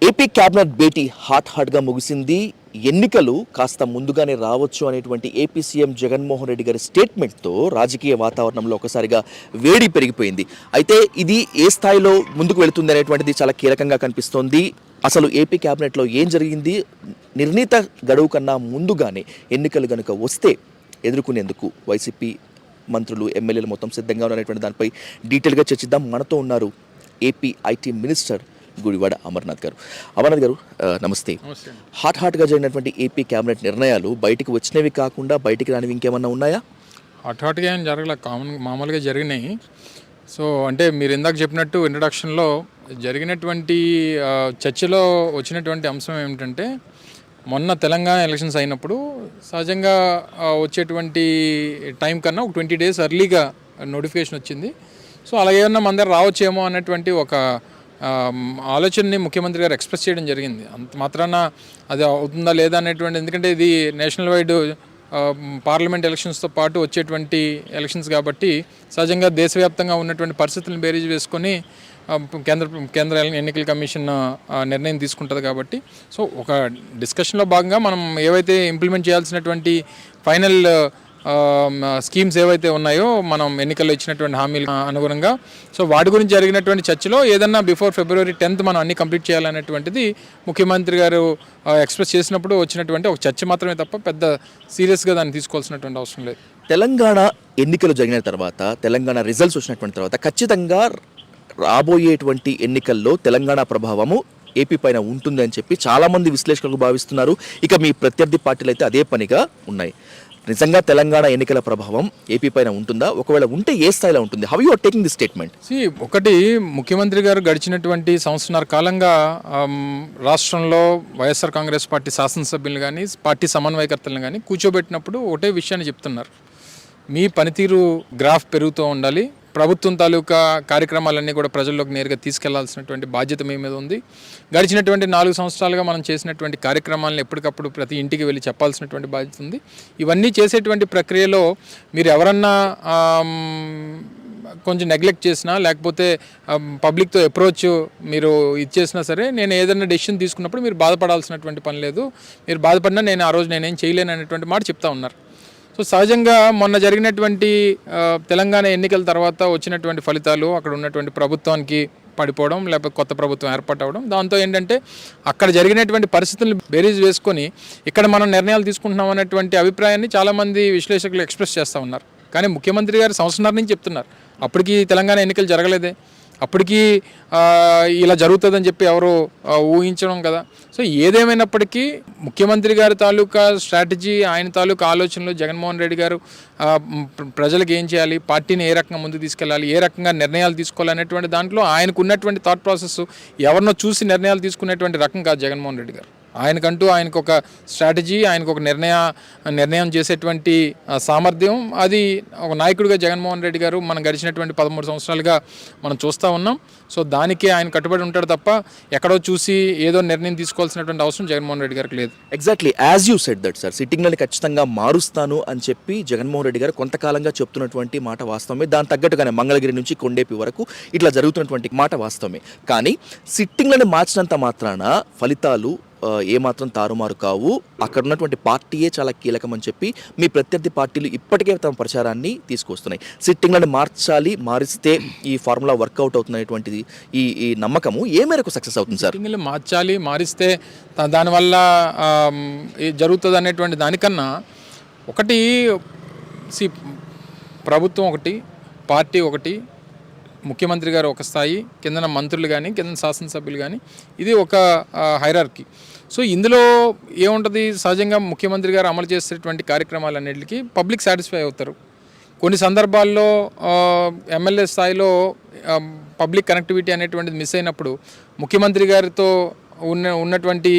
AP cabinet భేటీ హాట్గా ముగిసింది. ఎన్నికలు కాస్త ముందుగానే రావచ్చు అనేటువంటి ఏపీ సీఎం జగన్మోహన్ రెడ్డి గారి స్టేట్మెంట్తో రాజకీయ వాతావరణంలో ఒకసారిగా వేడి పెరిగిపోయింది. అయితే ఇది ఏ స్థాయిలో ముందుకు వెళుతుంది అనేటువంటిది చాలా కీలకంగా కనిపిస్తోంది. అసలు ఏపీ క్యాబినెట్లో ఏం జరిగింది, నిర్ణీత గడువు కన్నా ముందుగానే ఎన్నికలు కనుక వస్తే ఎదుర్కొనేందుకు వైసీపీ మంత్రులు ఎమ్మెల్యేలు మొత్తం సిద్ధంగా ఉన్నటువంటి దానిపై డీటెయిల్గా చర్చిద్దాం. మనతో ఉన్నారు AP IT minister Gudivada Amarnath గారు. అమర్నాథ్ గారు నమస్తే. హాట్గా జరిగినటువంటి ఏపీ క్యాబినెట్ నిర్ణయాలు బయటికి వచ్చినవి కాకుండా బయటికి రానివి ఇంకేమన్నా ఉన్నాయా? హాట్గా ఏం జరగలే, మామూలుగా జరిగినాయి. సో అంటే మీరు ఇందాక చెప్పినట్టు ఇంట్రడక్షన్లో జరిగినటువంటి చర్చలో వచ్చినటువంటి అంశం ఏమిటంటే, మొన్న తెలంగాణ ఎలక్షన్స్ అయినప్పుడు సహజంగా వచ్చేటువంటి టైం కన్నా ఒక 20 days ఎర్లీగా నోటిఫికేషన్ వచ్చింది. సో అలా ఏమన్నా మన దగ్గర రావచ్చేమో అన్నటువంటి ఒక ఆలోచనని ముఖ్యమంత్రి గారు ఎక్స్ప్రెస్ చేయడం జరిగింది. అంత మాత్రాన అది అవుతుందా లేదా అనేటువంటి, ఎందుకంటే ఇది నేషనల్ వైడ్ పార్లమెంట్ ఎలక్షన్స్తో పాటు వచ్చేటువంటి ఎలక్షన్స్ కాబట్టి సహజంగా దేశవ్యాప్తంగా ఉన్నటువంటి పరిస్థితులను బేరీజ్ వేసుకొని కేంద్ర ఎన్నికల కమిషన్ నిర్ణయం తీసుకుంటుంది కాబట్టి, సో ఒక డిస్కషన్లో భాగంగా మనం ఏవైతే ఇంప్లిమెంట్ చేయాల్సినటువంటి ఫైనల్ స్కీమ్స్ ఏవైతే ఉన్నాయో మనం ఎన్నికల్లో ఇచ్చినటువంటి హామీలు అనుగుణంగా, సో వాటి గురించి జరిగినటువంటి చర్చలో ఏదన్నా బిఫోర్ February 10th మనం అన్ని కంప్లీట్ చేయాలనేటువంటిది ముఖ్యమంత్రి గారు ఎక్స్ప్రెస్ చేసినప్పుడు వచ్చినటువంటి ఒక చర్చ మాత్రమే తప్ప పెద్ద సీరియస్గా దాన్ని తీసుకోవాల్సినటువంటి అవసరం లేదు. తెలంగాణ ఎన్నికలు జరిగిన తర్వాత, తెలంగాణ రిజల్ట్స్ వచ్చినటువంటి తర్వాత ఖచ్చితంగా రాబోయేటువంటి ఎన్నికల్లో తెలంగాణ ప్రభావము ఏపీ పైన ఉంటుంది అని చెప్పి చాలామంది విశ్లేషకులు భావిస్తున్నారు. ఇక మీ ప్రత్యర్థి పార్టీలు అయితే అదే పనిగా ఉన్నాయి. నిజంగా తెలంగాణ ఎన్నికల ప్రభావం ఏపీ పైన ఉంటుందా? ఒకవేళ ఉంటే ఏ స్థాయిలో ఉంటుంది? How you are taking this statement? ఒకటి, ముఖ్యమంత్రి గారు గడిచినటువంటి సంవత్సరాల కాలంగా రాష్ట్రంలో వైఎస్ఆర్ కాంగ్రెస్ పార్టీ శాసనసభ్యులు కానీ పార్టీ సమన్వయకర్తలను కానీ కూర్చోబెట్టినప్పుడు ఒకటే విషయాన్ని చెప్తున్నారు. మీ పనితీరు గ్రాఫ్ పెరుగుతూ ఉండాలి, ప్రభుత్వం తాలూకా కార్యక్రమాలన్నీ కూడా ప్రజల్లోకి నేరుగా తీసుకెళ్లాల్సినటువంటి బాధ్యత మీ మీద ఉంది. గడిచినటువంటి 4 సంవత్సరాలుగా మనం చేసినటువంటి కార్యక్రమాలను ఎప్పటికప్పుడు ప్రతి ఇంటికి వెళ్ళి చెప్పాల్సినటువంటి బాధ్యత ఉంది. ఇవన్నీ చేసేటువంటి ప్రక్రియలో మీరు ఎవరన్నా కొంచెం నెగ్లెక్ట్ చేసినా, లేకపోతే పబ్లిక్తో అప్రోచ్ మీరు ఇచ్చేసినా సరే, నేను ఏదైనా డెసిషన్ తీసుకున్నప్పుడు మీరు బాధపడాల్సినటువంటి పని లేదు, మీరు బాధపడినా నేను ఆ రోజు నేనేం చేయలేను అనేటువంటి మాట చెప్తా ఉన్నారు. సో సహజంగా మొన్న జరిగినటువంటి తెలంగాణ ఎన్నికల తర్వాత వచ్చినటువంటి ఫలితాలు, అక్కడ ఉన్నటువంటి ప్రభుత్వానికి పడిపోవడం, లేకపోతే కొత్త ప్రభుత్వం ఏర్పాటవడం, దాంతో ఏంటంటే అక్కడ జరిగినటువంటి పరిస్థితులను బేరీజ్ వేసుకొని ఇక్కడ మనం నిర్ణయాలు తీసుకుంటున్నాం అనేటువంటి అభిప్రాయాన్ని చాలామంది విశ్లేషకులు ఎక్స్ప్రెస్ చేస్తూ ఉన్నారు. కానీ ముఖ్యమంత్రి గారు సంవత్సరాల నుంచి చెప్తున్నారు, అప్పటికి తెలంగాణ ఎన్నికలు జరగలేదే, అప్పటికి ఇలా జరుగుతుందని చెప్పి ఎవరు ఊహించడం కదా. సో ఏదేమైనప్పటికీ ముఖ్యమంత్రి గారి తాలూకా స్ట్రాటజీ, ఆయన తాలూకా ఆలోచనలు, జగన్మోహన్ రెడ్డి గారు ప్రజలకు ఏం చేయాలి, పార్టీని ఏ రకంగా ముందుకు తీసుకెళ్ళాలి, ఏ రకంగా నిర్ణయాలు తీసుకోవాలి అనేటువంటి దాంట్లో ఆయనకు ఉన్నటువంటి థాట్ ప్రాసెస్ ఎవరినో చూసి నిర్ణయాలు తీసుకునేటువంటి రకం కాదు జగన్మోహన్ రెడ్డి గారు. ఆయనకంటూ ఆయనకు ఒక స్ట్రాటజీ, ఆయనకు ఒక నిర్ణయం చేసేటువంటి సామర్థ్యం, అది ఒక నాయకుడిగా జగన్మోహన్ రెడ్డి గారు మనం గడిచినటువంటి 13 సంవత్సరాలుగా మనం చూస్తూ ఉన్నాం. సో దానికి ఆయన కట్టుబడి ఉంటాడు తప్ప ఎక్కడో చూసి ఏదో నిర్ణయం తీసుకోవాల్సినటువంటి అవసరం జగన్మోహన్ రెడ్డి గారికి లేదు. Exactly as you said that sir, సిట్టింగ్లని ఖచ్చితంగా మారుస్తాను అని చెప్పి జగన్మోహన్ రెడ్డి గారు కొంతకాలంగా చెప్తున్నటువంటి మాట వాస్తవమే. దాని తగ్గట్టుగానే మంగళగిరి నుంచి కొండేపి వరకు ఇట్లా జరుగుతున్నటువంటి మాట వాస్తవమే. కానీ సిట్టింగ్లను మార్చినంత మాత్రాన ఫలితాలు ఏమాత్రం తారుమారు కావు. అక్కడ ఉన్నటువంటి పార్టీయే చాలా కీలకం అని చెప్పి మీ ప్రత్యర్థి పార్టీలు ఇప్పటికే తమ ప్రచారాన్ని తీసుకొస్తున్నాయి. సిట్టింగ్లను మార్చాలి, మారిస్తే ఈ ఫార్ములా వర్కౌట్ అవుతున్నటువంటిది ఈ నమ్మకము ఏ మేరకు సక్సెస్ అవుతుంది సార్? సిట్టింగ్లు మార్చాలి, మారిస్తే దానివల్ల జరుగుతుంది అనేటువంటి దానికన్నా, ఒకటి ప్రభుత్వం ఒకటి, పార్టీ ఒకటి, ముఖ్యమంత్రి గారు ఒక స్థాయి, కిందన మంత్రులు కానీ కింద శాసనసభ్యులు కానీ, ఇది ఒక హైరార్కీ. సో ఇందులో ఏముంటుంది, సహజంగా ముఖ్యమంత్రి గారు అమలు చేసేటువంటి కార్యక్రమాలన్నింటికి పబ్లిక్ సాటిస్ఫై అవుతారు. కొన్ని సందర్భాల్లో ఎమ్మెల్యే స్థాయిలో పబ్లిక్ కనెక్టివిటీ అనేటువంటిది మిస్ అయినప్పుడు ముఖ్యమంత్రి గారితో ఉన్నటువంటి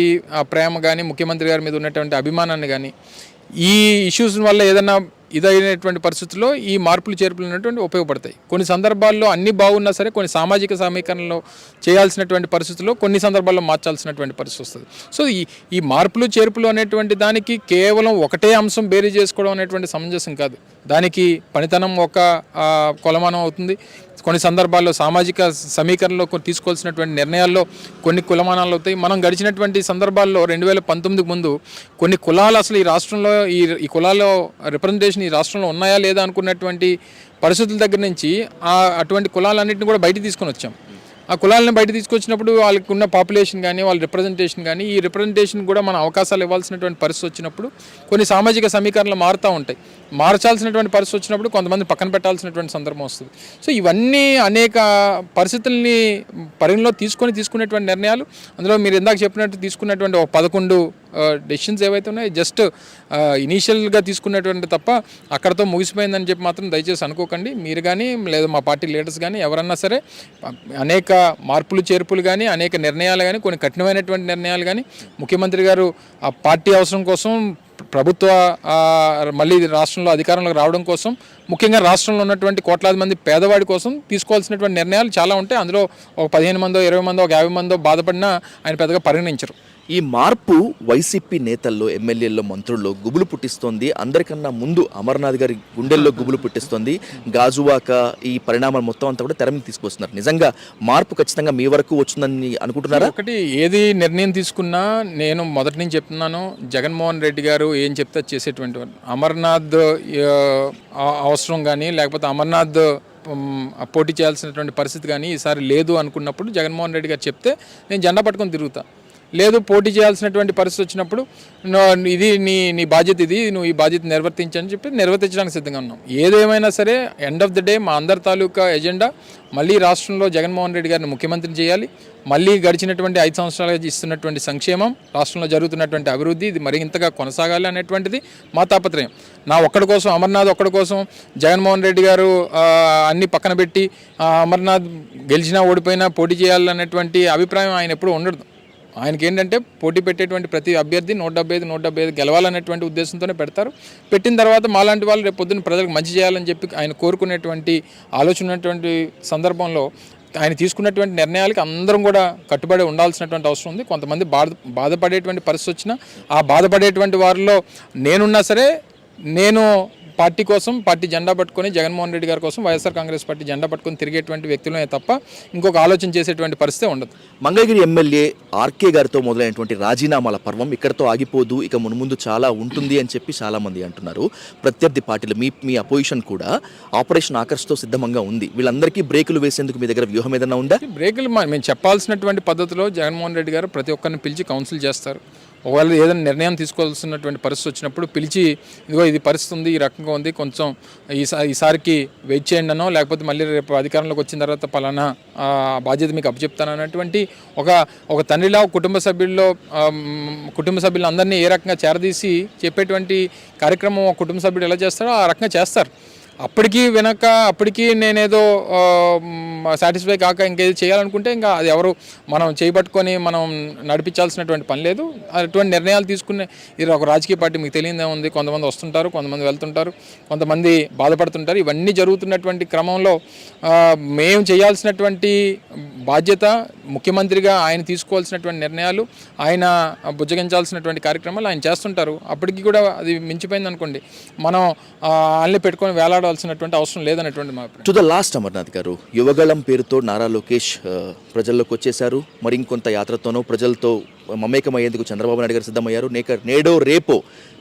ప్రేమ కానీ, ముఖ్యమంత్రి గారి మీద ఉన్నటువంటి అభిమానాన్ని కానీ, ఈ ఇష్యూస్ వల్ల ఏదైనా ఇదైనటువంటి పరిస్థితుల్లో ఈ మార్పులు చేర్పులు అనేటువంటి ఉపయోగపడతాయి. కొన్ని సందర్భాల్లో అన్ని బాగున్నా సరే కొన్ని సామాజిక సమీకరణలో చేయాల్సినటువంటి పరిస్థితుల్లో కొన్ని సందర్భాల్లో మార్చాల్సినటువంటి పరిస్థితి వస్తుంది. సో ఈ మార్పులు చేర్పులు అనేటువంటి దానికి కేవలం ఒకటే అంశం బేరీ చేసుకోవడం అనేటువంటి సమంజసం కాదు. దానికి పనితనం ఒక కొలమానం అవుతుంది, కొన్ని సందర్భాల్లో సామాజిక సమీకరణలో తీసుకోవాల్సినటువంటి నిర్ణయాల్లో కొన్ని కులమానాలు అవుతాయి. మనం గడిచినటువంటి సందర్భాల్లో 2019 ముందు కొన్ని కులాలు అసలు ఈ రాష్ట్రంలో ఈ కులాల్లో రిప్రజెంటేషన్ ఈ రాష్ట్రంలో ఉన్నాయా లేదా అనుకున్నటువంటి పరిస్థితుల దగ్గర నుంచి అటువంటి కులాలన్నింటినీ కూడా బయట తీసుకొని వచ్చాం. ఆ కులాలను బయట తీసుకొచ్చినప్పుడు వాళ్ళకి ఉన్న పాపులేషన్ కానీ వాళ్ళ రిప్రజెంటేషన్ కానీ ఈ రిప్రజెంటేషన్ కూడా మన అవకాశాలు ఇవ్వాల్సినటువంటి పరిస్థితి వచ్చినప్పుడు కొన్ని సామాజిక సమీకరణలు మారుతూ ఉంటాయి. మార్చాల్సినటువంటి పరిస్థితి వచ్చినప్పుడు కొంతమంది పక్కన పెట్టాల్సినటువంటి సందర్భం వస్తుంది. సో ఇవన్నీ అనేక పరిస్థితుల్ని పరిగణలో తీసుకునేటువంటి నిర్ణయాలు. అందులో మీరు ఇందాక చెప్పినట్టు తీసుకున్నటువంటి ఒక 11 డెసిషన్స్ ఏవైతే ఉన్నాయో జస్ట్ ఇనీషియల్గా తీసుకున్నటువంటి తప్ప అక్కడతో ముగిసిపోయిందని చెప్పి మాత్రం దయచేసి అనుకోకండి. మీరు కానీ లేదా మా పార్టీ లీడర్స్ కానీ ఎవరన్నా సరే అనేక మార్పులు చేర్పులు కానీ అనేక నిర్ణయాలు కానీ కొన్ని కఠినమైనటువంటి నిర్ణయాలు కానీ ముఖ్యమంత్రి గారు ఆ పార్టీ అవసరం కోసం ప్రభుత్వ మళ్ళీ రాష్ట్రంలో అధికారంలోకి రావడం కోసం ముఖ్యంగా రాష్ట్రంలో ఉన్నటువంటి కోట్లాది మంది పేదవాడి కోసం తీసుకోవాల్సినటువంటి నిర్ణయాలు చాలా ఉంటాయి. అందులో ఒక 15 మందో 20 మందో ఒక 50 మందో బాధపడినా ఆయన పెద్దగా పరిగణించరు. ఈ మార్పు వైసీపీ నేతల్లో, ఎమ్మెల్యేల్లో, మంత్రుల్లో గుబులు పుట్టిస్తోంది. అందరికన్నా ముందు అమర్నాథ్ గారి గుండెల్లో గుబులు పుట్టిస్తోంది. గాజువాక ఈ పరిణామాలు మొత్తం అంతా కూడా తెర మీద తీసుకొస్తున్నారు. నిజంగా మార్పు ఖచ్చితంగా మీ వరకు వచ్చిందని అనుకుంటున్నారా? ఒకటి ఏది నిర్ణయం తీసుకున్నా నేను మొదటి నుంచి చెప్తున్నాను, జగన్మోహన్ రెడ్డి గారు ఏం చెప్తే చేసేటువంటి వారు. అమర్నాథ్ అవసరం కానీ లేకపోతే అమర్నాథ్ పోటీ చేయాల్సినటువంటి పరిస్థితి కానీ ఈసారి లేదు అనుకున్నప్పుడు జగన్మోహన్ రెడ్డి గారు చెప్తే నేను జెండా పట్టుకొని తిరుగుతా. లేదు పోటీ చేయాల్సినటువంటి పరిస్థితి వచ్చినప్పుడు ఇది నీ బాధ్యత, ఇది నువ్వు ఈ బాధ్యత నిర్వర్తించని చెప్పి నిర్వర్తించడానికి సిద్ధంగా ఉన్నాం. ఏదేమైనా సరే ఎండ్ ఆఫ్ ద డే మా అందరి తాలూకా ఎజెండా మళ్ళీ రాష్ట్రంలో జగన్మోహన్ రెడ్డి గారిని ముఖ్యమంత్రిని చేయాలి. మళ్ళీ గడిచినటువంటి 5 సంవత్సరాలుగా ఇస్తున్నటువంటి సంక్షేమం, రాష్ట్రంలో జరుగుతున్నటువంటి అభివృద్ధి ఇది మరింతగా కొనసాగాలి అనేటువంటిది మా తాపత్రయం. నా ఒక్కడి కోసం, అమర్నాథ్ ఒక్కడి కోసం జగన్మోహన్ రెడ్డి గారు అన్ని పక్కన పెట్టి అమర్నాథ్ గెలిచినా ఓడిపోయినా పోటీ చేయాలనేటువంటి అభిప్రాయం ఆయన ఎప్పుడూ ఉండదు. ఆయనకి ఏంటంటే పోటీ పెట్టేటువంటి ప్రతి అభ్యర్థి 175 గెలవాలనేటువంటి ఉద్దేశంతోనే పెడతారు. పెట్టిన తర్వాత మాలాంటి వాళ్ళు రేపు పొద్దున్న ప్రజలకు మంచి చేయాలని చెప్పి ఆయన కోరుకునేటువంటి ఆలోచన ఉన్నటువంటి సందర్భంలో ఆయన తీసుకున్నటువంటి నిర్ణయాలకి అందరం కూడా కట్టుబడి ఉండాల్సినటువంటి అవసరం ఉంది. కొంతమంది బాధపడేటువంటి పరిస్థితి వచ్చినా ఆ బాధపడేటువంటి వారిలో నేనున్నా సరే నేను పార్టీ కోసం, పార్టీ జెండా పట్టుకొని జగన్మోహన్ రెడ్డి గారి కోసం వైఎస్ఆర్ కాంగ్రెస్ పార్టీ జెండా పట్టుకొని తిరిగేటువంటి వ్యక్తులనే తప్ప ఇంకొక ఆలోచన చేసేటువంటి పరిస్థితి ఉండదు. మంగళగిరి ఎమ్మెల్యే ఆర్కే గారితో మొదలైనటువంటి రాజీనామాల పర్వం ఇక్కడతో ఆగిపోదు, ఇక మున్ముందు చాలా ఉంటుంది అని చెప్పి చాలామంది అంటున్నారు. ప్రత్యర్థి పార్టీలు మీ అపోజిషన్ కూడా ఆపరేషన్ ఆకర్ష్తో సిద్ధంగా ఉంది. వీళ్ళందరికీ బ్రేకులు వేసేందుకు మీ దగ్గర వ్యూహం ఏదైనా ఉందా? బ్రేకులు మేము చెప్పాల్సినటువంటి పద్ధతిలో జగన్మోహన్ రెడ్డి గారు ప్రతి ఒక్కరిని పిలిచి కౌన్సిల్ చేస్తారు. ఒకవేళ ఏదైనా నిర్ణయం తీసుకోవాల్సినటువంటి పరిస్థితి వచ్చినప్పుడు పిలిచి ఇదిగో ఇది పరిస్థితి ఉంది, ఈ రకంగా ఉంది, కొంచెం ఈసారికి వెయిట్ చేయండి అనో లేకపోతే మళ్ళీ రేపు అధికారంలోకి వచ్చిన తర్వాత పలానా బాధ్యత మీకు అప్పచెప్తాను అన్నటువంటి ఒక తండ్రిలా కుటుంబ సభ్యులందరినీ ఏ రకంగా చేరదీసి చెప్పేటువంటి కార్యక్రమం ఒక కుటుంబ సభ్యుడు ఎలా చేస్తారో ఆ రకంగా చేస్తారు. అప్పటికీ నేనేదో సాటిస్ఫై కాక ఇంకేది చేయాలనుకుంటే ఇంకా అది ఎవరు మనం చేయబట్టుకొని మనం నడిపించాల్సినటువంటి పని లేదు. అటువంటి నిర్ణయాలు తీసుకునే ఇది ఒక రాజకీయ పార్టీ మీకు తెలియదే ఉంది. కొంతమంది వస్తుంటారు, కొంతమంది వెళ్తుంటారు, కొంతమంది బాధపడుతుంటారు. ఇవన్నీ జరుగుతున్నటువంటి క్రమంలో మేము చేయాల్సినటువంటి బాధ్యత ముఖ్యమంత్రిగా ఆయన తీసుకోవాల్సినటువంటి నిర్ణయాలు, ఆయన బుజ్జగించాల్సినటువంటి కార్యక్రమాలు ఆయన చేస్తుంటారు. అప్పటికి కూడా అది మించిపోయింది అనుకోండి, మనం ఆయన్ని పెట్టుకొని వేలాడాల్సినటువంటి అవసరం లేదనేటువంటి మా అభిప్రాయం. టు ద లాస్ట్ అమర్నాథ్ గారు, యువగళం పేరుతో నారా లోకేష్ ప్రజల్లోకి వచ్చేశారు. మరి ఇంకొంత యాత్రతోనో ప్రజలతో మమేకమయ్యేందుకు చంద్రబాబు నాయుడు గారు సిద్ధమయ్యారు. నేడో రేపో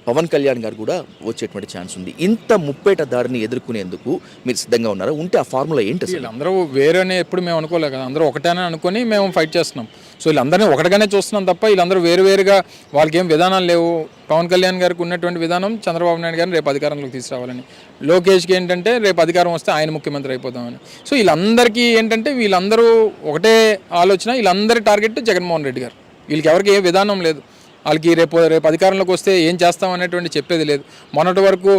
పవన్ కళ్యాణ్ గారు కూడా వచ్చేటువంటి ఛాన్స్ ఉంది. ఇంత ముప్పేట దారిని ఎదుర్కొనేందుకు మీరు సిద్ధంగా ఉన్నారా? ఉంటే ఆ ఫార్ములా ఏంటి? వీళ్ళందరూ వేరేనే ఎప్పుడు మేము అనుకోలేదు కదా, అందరూ ఒకటేనే అనుకొని మేము ఫైట్ చేస్తున్నాం. సో వీళ్ళందరినీ ఒకటిగానే చూస్తున్నాం తప్ప వీళ్ళందరూ వేరువేరుగా వాళ్ళకి ఏం విధానాలు లేవు. పవన్ కళ్యాణ్ గారికి ఉన్నటువంటి విధానం చంద్రబాబు నాయుడు గారిని రేపు అధికారంలోకి తీసుకురావాలని, లోకేష్కి ఏంటంటే రేపు అధికారం వస్తే ఆయన ముఖ్యమంత్రి అయిపోతామని. సో వీళ్ళందరికీ ఏంటంటే వీళ్ళందరూ ఒకటే ఆలోచన, వీళ్ళందరి టార్గెట్ జగన్మోహన్ రెడ్డి గారు. వీళ్ళకి ఎవరికి ఏ విధానం లేదు. వాళ్ళకి రేపు అధికారంలోకి వస్తే ఏం చేస్తాం అనేటువంటి చెప్పేది లేదు. మొన్నటి వరకు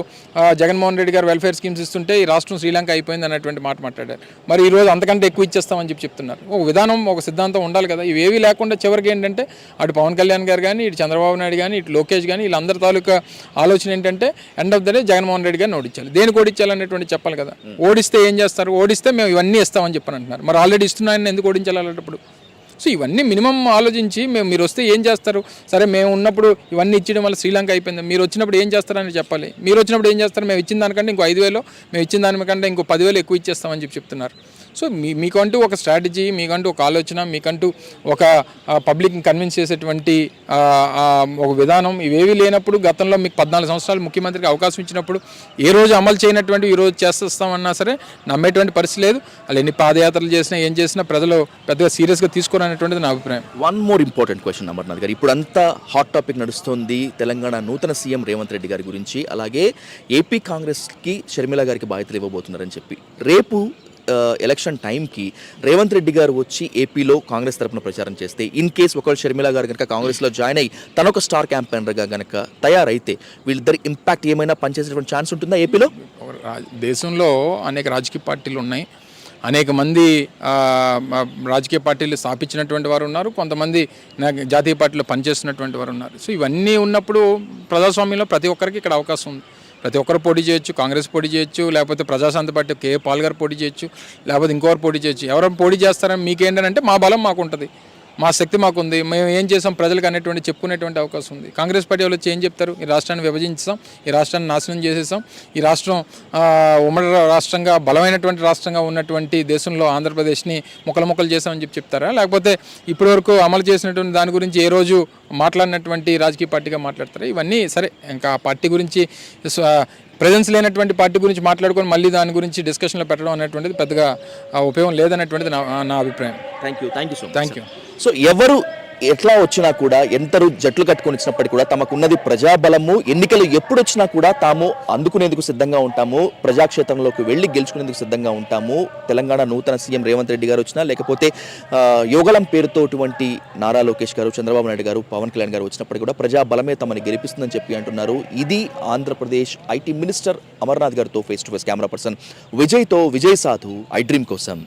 జగన్మోహన్ రెడ్డి గారు వెల్ఫేర్ స్కీమ్స్ ఇస్తుంటే ఈ రాష్ట్రం శ్రీలంక అయిపోయింది అనేటువంటి మాట మాట్లాడారు. మరి ఈరోజు అంతకంటే ఎక్కువ ఇచ్చేస్తామని చెప్తున్నారు. ఒక విధానం, ఒక సిద్ధాంతం ఉండాలి కదా. ఇవేవి లేకుండా చివరికి ఏంటంటే అటు పవన్ కళ్యాణ్ గారు కానీ, ఇటు చంద్రబాబు నాయుడు కానీ, ఇటు లోకేష్ కానీ, వీళ్ళందరి తాలూకా ఆలోచన ఏంటంటే end of the day Jaganmohan Reddy గారిని ఓడించాలి. దేనికి ఓడించాలనేటువంటి చెప్పాలి కదా. ఓడిస్తే ఏం చేస్తారు? ఓడిస్తే మేము ఇవన్నీ ఇస్తామని చెప్పని అంటున్నారు. మరి ఆల్రెడీ ఇస్తున్నాయని ఎందుకు ఓడించాలి అలాంటప్పుడు? సో ఇవన్నీ మినిమం ఆలోచించి మీరు వస్తే ఏం చేస్తారు, సరే మేము ఉన్నప్పుడు ఇవన్నీ ఇచ్చడం వల్ల శ్రీలంక అయిపోయింది, మీరు వచ్చినప్పుడు ఏం చేస్తారని చెప్పాలి. మీరు వచ్చినప్పుడు ఏం చేస్తారు, మేము ఇచ్చిన దానికంటే ఇంకో 5,000, మేము ఇచ్చిన దానికంటే ఇంకో 10,000 ఎక్కువ ఇచ్చేస్తామని చెప్తున్నారు. సో మీకంటూ ఒక స్ట్రాటజీ, మీకంటూ ఒక ఆలోచన, మీకంటూ ఒక పబ్లిక్ని కన్విన్స్ చేసేటువంటి ఒక విధానం ఇవేవి లేనప్పుడు, గతంలో మీకు 14 సంవత్సరాలు ముఖ్యమంత్రికి అవకాశం ఇచ్చినప్పుడు ఏ రోజు అమలు చేయనటువంటి ఈ రోజు చేస్తామన్నా సరే నమ్మేటువంటి పరిస్థితి లేదు. వాళ్ళు ఎన్ని పాదయాత్రలు చేసినా ఏం చేసినా ప్రజలు పెద్దగా సీరియస్గా తీసుకోరనేటువంటిది నా అభిప్రాయం. One more important question Amarnath గారు, ఇప్పుడు అంతా హాట్ టాపిక్ నడుస్తోంది తెలంగాణ నూతన సీఎం రేవంత్ రెడ్డి గారి గురించి, అలాగే ఏపీ కాంగ్రెస్కి షర్మిల గారికి బాధ్యతలు ఇవ్వబోతున్నారని చెప్పి. రేపు ఎలక్షన్ టైంకి రేవంత్ రెడ్డి గారు వచ్చి ఏపీలో కాంగ్రెస్ తరపున ప్రచారం చేస్తే, ఇన్ కేస్ ఒకవేళ షర్మిల గారు కనుక కాంగ్రెస్లో జాయిన్ అయ్యి తనొక స్టార్ క్యాంపెయినర్గా కనుక తయారైతే వీళ్ళిద్దరి ఇంపాక్ట్ ఏమైనా పనిచేసేటువంటి ఛాన్స్ ఉంటుందా ఏపీలో? దేశంలో అనేక రాజకీయ పార్టీలు ఉన్నాయి, అనేక మంది రాజకీయ పార్టీలు స్థాపించినటువంటి వారు ఉన్నారు, కొంతమంది జాతీయ పార్టీలో పనిచేస్తున్నటువంటి వారు ఉన్నారు. సో ఇవన్నీ ఉన్నప్పుడు ప్రజాస్వామ్యంలో ప్రతి ఒక్కరికి ఇక్కడ అవకాశం ఉంది. ప్రతి ఒక్కరు పోటీ చేయొచ్చు, కాంగ్రెస్ పోటీ చేయొచ్చు, లేకపోతే ప్రజాశాంతి పార్టీ కే పాల్ గారు పోటీ చేయొచ్చు, లేకపోతే ఇంకొకరు పోటీ చేయొచ్చు. ఎవరైనా పోటీ చేస్తారని మీకేంటంటే మా బలం మాకు ఉంటుంది, మా శక్తి మాకుంది, మేము ఏం చేసాం ప్రజలకు అనేటువంటి చెప్పుకునేటువంటి అవకాశం ఉంది. కాంగ్రెస్ పార్టీ వాళ్ళు వచ్చి ఏం చెప్తారు, ఈ రాష్ట్రాన్ని విభజించాం, ఈ రాష్ట్రాన్ని నాశనం చేసేసాం, ఈ రాష్ట్రం ఉమ్మడి రాష్ట్రంగా బలమైనటువంటి రాష్ట్రంగా ఉన్నటువంటి దేశంలో ఆంధ్రప్రదేశ్ని ముక్కలు చేసామని చెప్తారా, లేకపోతే ఇప్పటివరకు అమలు చేసినటువంటి దాని గురించి ఏ రోజు మాట్లాడినటువంటి రాజకీయ పార్టీగా మాట్లాడతారా? ఇవన్నీ సరే, ఇంకా ఆ పార్టీ గురించి ప్రెజెన్స్ లేనటువంటి పార్టీ గురించి మాట్లాడుకొని మళ్ళీ దాని గురించి డిస్కషన్లో పెట్టడం అనేటువంటిది పెద్దగా ఉపయోగం లేదనేటువంటిది నా అభిప్రాయం. Thank you. Thank you. So ఎవరు ఎట్లా వచ్చినా కూడా, ఎంతరు జట్లు కట్టుకొని వచ్చినప్పటికీ కూడా తమకున్నది ప్రజాబలము. ఎన్నికలు ఎప్పుడు వచ్చినా కూడా తాము అందుకునేందుకు సిద్ధంగా ఉంటాము, ప్రజాక్షేత్రంలోకి వెళ్ళి గెలుచుకునేందుకు సిద్ధంగా ఉంటాము. తెలంగాణ నూతన సీఎం రేవంత్ రెడ్డి గారు వచ్చినా, లేకపోతే యోగలం పేరుతోటువంటి నారా లోకేష్ గారు, చంద్రబాబు నాయుడు గారు, పవన్ కళ్యాణ్ గారు వచ్చినప్పటికీ కూడా ప్రజాబలమే తమని గెలిపిస్తుందని చెప్పి అంటున్నారు. ఇది ఆంధ్రప్రదేశ్ ఐటీ మినిస్టర్ అమర్నాథ్ గారితో face to face camera person విజయ్తో. విజయ్ సాధు, ఐ డ్రీమ్ కోసం.